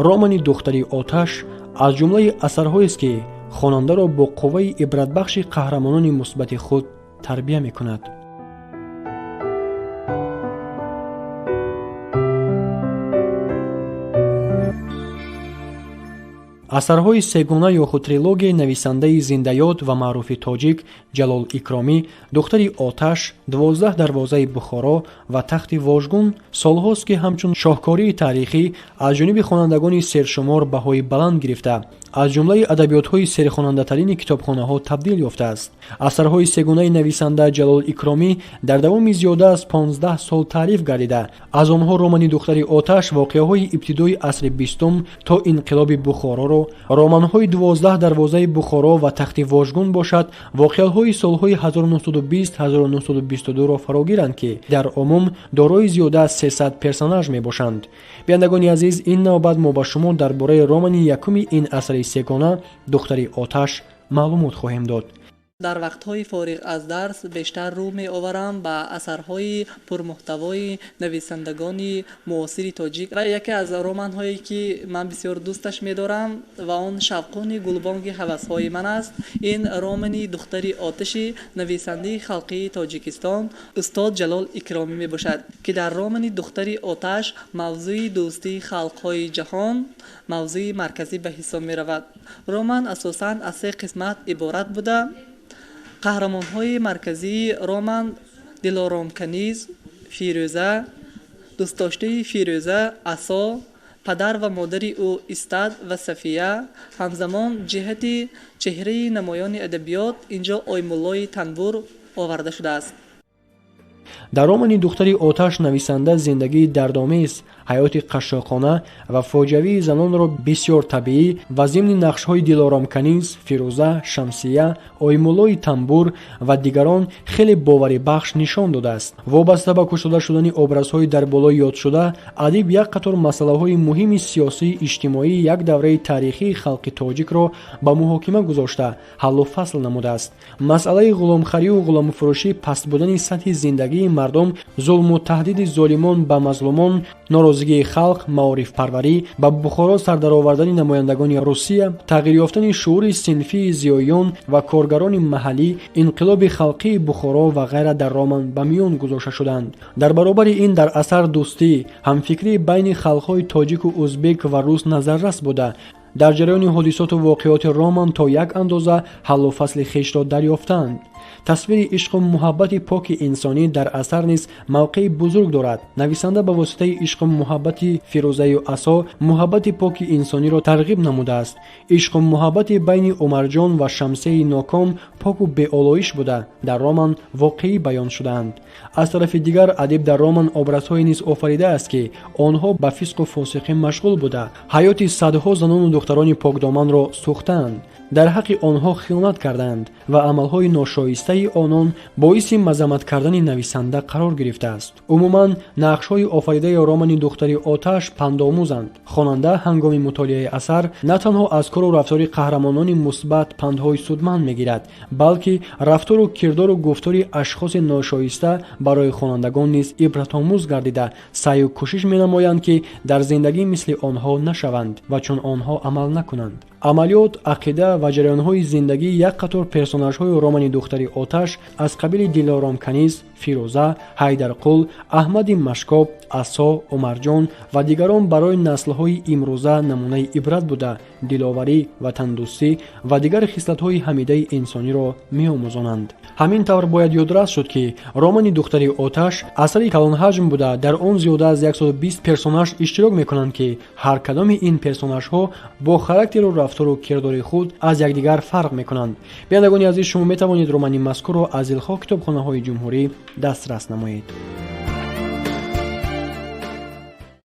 романи духтари оташ аз ҷумлаи асарҳоест ки хонандаро бо қувваи ибратбахши қаҳрамонони мусбати худ тарбия мекунад. асарҳои сегона ё худ трилогияи нависандаи зиндаёд ва маъруфи тоҷик Ҷалол Икромӣ, духтари оташ, 12 дарвозаи Бухоро ва тахти вожгун солҳост ки ҳамчун шоҳкории таърихӣ аз ҷониби хонандагони сершумор баҳои баланд гирифта, аз ҷумлаи адабиётҳои серхонандатарини китобхонаҳо табдил ёфтааст. асарҳои сегонаи нависанда Ҷалол Икромӣ дар давоми зиёда аз 15 сол таълиф гардида, аз онҳо романи духтари оташ воқеаҳои ибтидои асри 20 то инқилоби Бухороро, романҳои 12 дарвозаи Бухоро ва тахти вожгун бошад, воқеаҳои солҳои 1920-1922-ро фарогиранд ки дар умум дорои зиёда аз 300 персонаж мебошанд. биёндагони азиз, ин навбат мо ба шумо дар бораи романи якуми ин асри сегона духтари оташ маълумот хоҳем дод. дар вақтҳои фориғ аз дарс бештар рӯ меоварам ба асарҳои пурмуҳтавои нависандагони муосири тоҷик ва яке аз романҳое ки ман бисёр дӯсташ медорам ва он шавқони гулбонги ҳавасҳои ман аст. ин романи духтари оташи нависандаи халқии тоҷикистон устод Ҷалол Икромӣ мебошад ки дар романи духтари оташ мавзӯи дӯстии халқҳои ҷаҳон мавзӯи марказӣ ба ҳисоб меравад. роман асосан аз 3 қисмат иборат буда, қаҳрамонҳои марказии роман Дилоромканиз, Фирӯза, дӯстдоштаи Фирӯза, Асо, падар ва модари ӯ Истад ва Сафия, ҳамзамон ҷиҳати чеҳраи намоёни адабиёт инҷо Оймуллои Танбур оварда шудааст. дар романи духтари оташ нависанда зиндагии дардомез, ҳаёти қашшоқона ва фоҷиавии занонро бисёр табиӣ ва зимни нақшҳои Дилоромканиз, Фирӯза, Шамсия, Оймуллои Танбур ва дигарон хеле боварибахш нишон додааст. вобаста ба кушода шудани образҳои дар боло ёдшуда, адиб як қатор масъалаҳои муҳими сиёсии иҷтимоии як давраи таърихии халқи тоҷикро ба муҳокима гузошта ҳаллу фасл намудааст. масъалаи ғуломхарию ғуломфурӯшӣ, паст будани сатҳи зиндагии мардум, зулму таҳдиди золимон ба мазлумон, норозигии халқ, маорифпарварӣ, ба Бухоро сардаровардани намояндагони Русия, тағйир ёфтани шуури синфии зиёён ва коргарони маҳаллӣ, инқилоби халқии Бухоро ва ғайра дар роман ба миён гузошта шуданд. дар баробари ин дар асар дӯстӣ, ҳамфикрӣ байни халқҳои тоҷику ӯзбек ва рус назаррас буда, дар ҷараёни ҳодисоту воқеоти роман то як андоза ҳаллу фасли хешро дарёфтанд. тасвири ишқу муҳаббати поки инсонӣ дар асар низ мавқеи бузург дорад. нависанда ба воситаи ишқу муҳаббати Фирӯзаю Асо муҳаббати поки инсониро тарғиб намудааст. ишқу муҳаббати байни Умарҷон ва Шамсияи ноком поку беолоиш буда дар роман воқеӣ баён шудаанд. аз тарафи дигар, адиб дар роман образҳое низ офаридааст ки онҳо ба фисқу фосиқӣ машғул буда ҳаёти садҳо занону духтарони покдоманро сӯхтаанд, дар ҳаққи онҳо хиёнат карданд ва амалҳои ношоистаи онон боиси мазаммат кардани нависанда қарор гирифтааст. умуман нақшҳои офаридаи романи духтари оташ пандомӯзанд. хонанда ҳангоми мутолиаи асар на танҳо аз кору рафтори қаҳрамонони мусбат пандҳои судманд мегирад, балки рафтору кирдору гуфтори ашхоси ношоиста барои хонандагон низ ибратомӯз гардида саъю кӯшиш менамоянд ки дар зиндагӣ мисли онҳо нашаванд ва чун онҳо амал накунанд. амалиёт, ақида ва ҷараёнҳои зиндагии як қатор персонажҳои романи духтари оташ аз қабили Дилоромканиз, Фирӯза, Ҳайдарқул, Аҳмади Машкоб, Асо, Умарҷон ва дигарон барои наслҳои имрӯза намунаи ибрат буда, диловарӣ, ватандӯстӣ ва дигар хислатҳои ҳамидаи инсониро меомӯзонанд. ҳамин тавр бояд ёдрас шуд ки романи духтари оташ асари калонҳаҷм буда, дар он зиёда аз 120 персонаж иштирок мекунанд ки ҳар кадоми ин персонажҳо бо характеру рафтору кирдори худ аз якдигар фарқ мекунанд. биёндагони азиз, шумо метавонед романи мазкурро аз илхоҳ китобхонаҳои ҷумҳурӣ дастрас намоед.